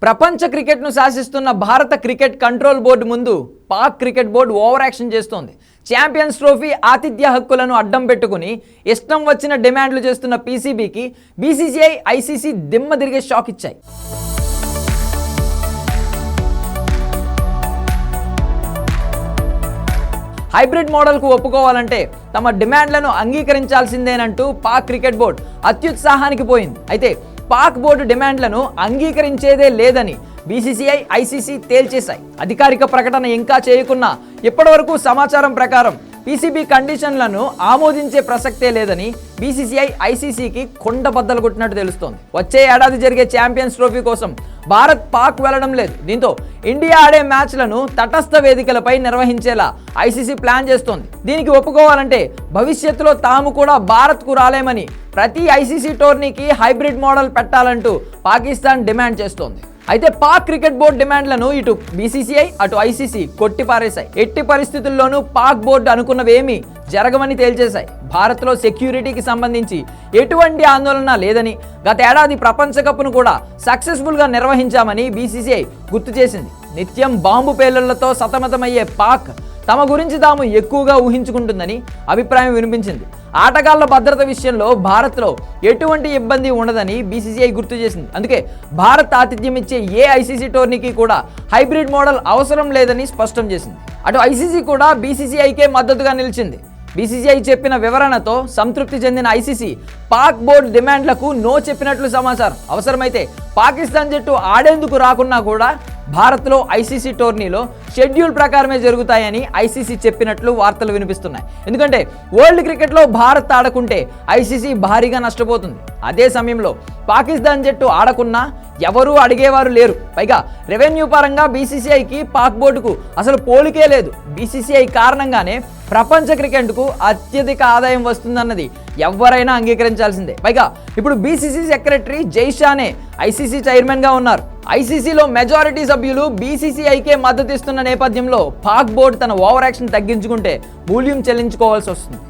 ప్రపంచ క్రికెట్ను శాసిస్తున్న భారత క్రికెట్ కంట్రోల్ బోర్డు ముందు Pak cricket board over action చేస్తోంది. ఛాంపియన్స్ ట్రోఫీ ఆతిథ్య హక్కులను అడ్డం పెట్టుకుని ఇష్టం వచ్చిన డిమాండ్లు చేస్తున్న పీసీబీకి బీసీసీఐ, ఐసీసీ దిమ్మ తిరిగే షాక్ ఇచ్చాయి. హైబ్రిడ్ మోడల్కు ఒప్పుకోవాలంటే తమ డిమాండ్లను అంగీకరించాల్సిందేనంటూ పాక్ క్రికెట్ బోర్డు అత్యుత్సాహానికి పోయింది. అయితే పాక్ బోర్డు డిమాండ్లను అంగీకరించేదే లేదని బీసీసీఐ, ఐసీసీ తేల్చేశాయి. అధికారిక ప్రకటన ఇంకా చేయకున్నా ఇప్పటివరకు సమాచారం ప్రకారం పీసీబీ కండిషన్లను ఆమోదించే ప్రసక్తే లేదని బీసీసీఐ, ఐసీసీకి కొండబద్దలు కొట్టినట్టు తెలుస్తోంది. వచ్చే ఏడాది జరిగే ఛాంపియన్స్ ట్రోఫీ కోసం భారత్ పాక్ వెళ్లడం లేదు. దీంతో ఇండియా ఆడే మ్యాచ్లను తటస్థ వేదికలపై నిర్వహించేలా ఐసీసీ ప్లాన్ చేస్తోంది. దీనికి ఒప్పుకోవాలంటే భవిష్యత్తులో తాము కూడా భారత్కు రాలేమని ప్రతి ఐసీసీ టోర్నీకి హైబ్రిడ్ మోడల్ పెట్టాలంటూ పాకిస్తాన్ డిమాండ్ చేస్తోంది. అయితే పాక్ క్రికెట్ బోర్డు డిమాండ్లను ఇటు బీసీసీఐ, అటు ఐసీసీ కొట్టిపారేశాయి. ఎట్టి పరిస్థితుల్లోనూ పాక్ బోర్డు అనుకున్నవేమీ జరగవని తేల్చేశాయి. భారత్లో సెక్యూరిటీకి సంబంధించి ఎటువంటి ఆందోళన లేదని, గత ఏడాది ప్రపంచ కప్ను కూడా సక్సెస్ఫుల్గా నిర్వహించామని బీసీసీఐ గుర్తు చేసింది. నిత్యం బాంబు పేలుళ్లతో సతమతమయ్యే పాక్ తమ గురించి తాము ఎక్కువగా ఊహించుకుంటుందని అభిప్రాయం వినిపించింది. ఆటగాళ్ల భద్రత విషయంలో భారత్లో ఎటువంటి ఇబ్బంది ఉండదని బీసీసీఐ గుర్తు చేసింది. అందుకే భారత్ ఆతిథ్యం ఇచ్చే ఏ ఐసీసీ టోర్నీకి కూడా హైబ్రిడ్ మోడల్ అవసరం లేదని స్పష్టం చేసింది. అటు ఐసీసీ కూడా బీసీసీఐకే మద్దతుగా నిలిచింది. బీసీసీఐ చెప్పిన వివరణతో సంతృప్తి చెందిన ఐసీసీ పాక్ బోర్డు డిమాండ్లకు నో చెప్పినట్లు సమాచారం. అవసరమైతే పాకిస్తాన్ జట్టు ఆడేందుకు రాకున్నా కూడా భారత్లో ఐసీసీ టోర్నీలో షెడ్యూల్ ప్రకారమే జరుగుతాయని ఐసీసీ చెప్పినట్లు వార్తలు వినిపిస్తున్నాయి. ఎందుకంటే వరల్డ్ క్రికెట్లో భారత్ ఆడకుంటే ఐసీసీ భారీగా నష్టపోతుంది. అదే సమయంలో పాకిస్తాన్ జట్టు ఆడకున్నా ఎవరూ అడిగేవారు లేరు. పైగా రెవెన్యూ పరంగా బీసీసీఐకి పాక్ బోర్డుకు అసలు పోలికే లేదు. బీసీసీఐ కారణంగానే ప్రపంచ క్రికెట్కు అత్యధిక ఆదాయం వస్తుందన్నది ఎవరైనా అంగీకరించాల్సిందే. పైగా ఇప్పుడు బీసీసీ సెక్రటరీ జైషానే ఐసీసీ చైర్మన్గా ఉన్నారు. ఐసీసీలో మెజారిటీ సభ్యులు బీసీసీఐకే మద్దతు ఇస్తున్న నేపథ్యంలో పాక్ బోర్డు తన ఓవర్ యాక్షన్ తగ్గించుకుంటే మూల్యం చెల్లించుకోవాల్సి వస్తుంది.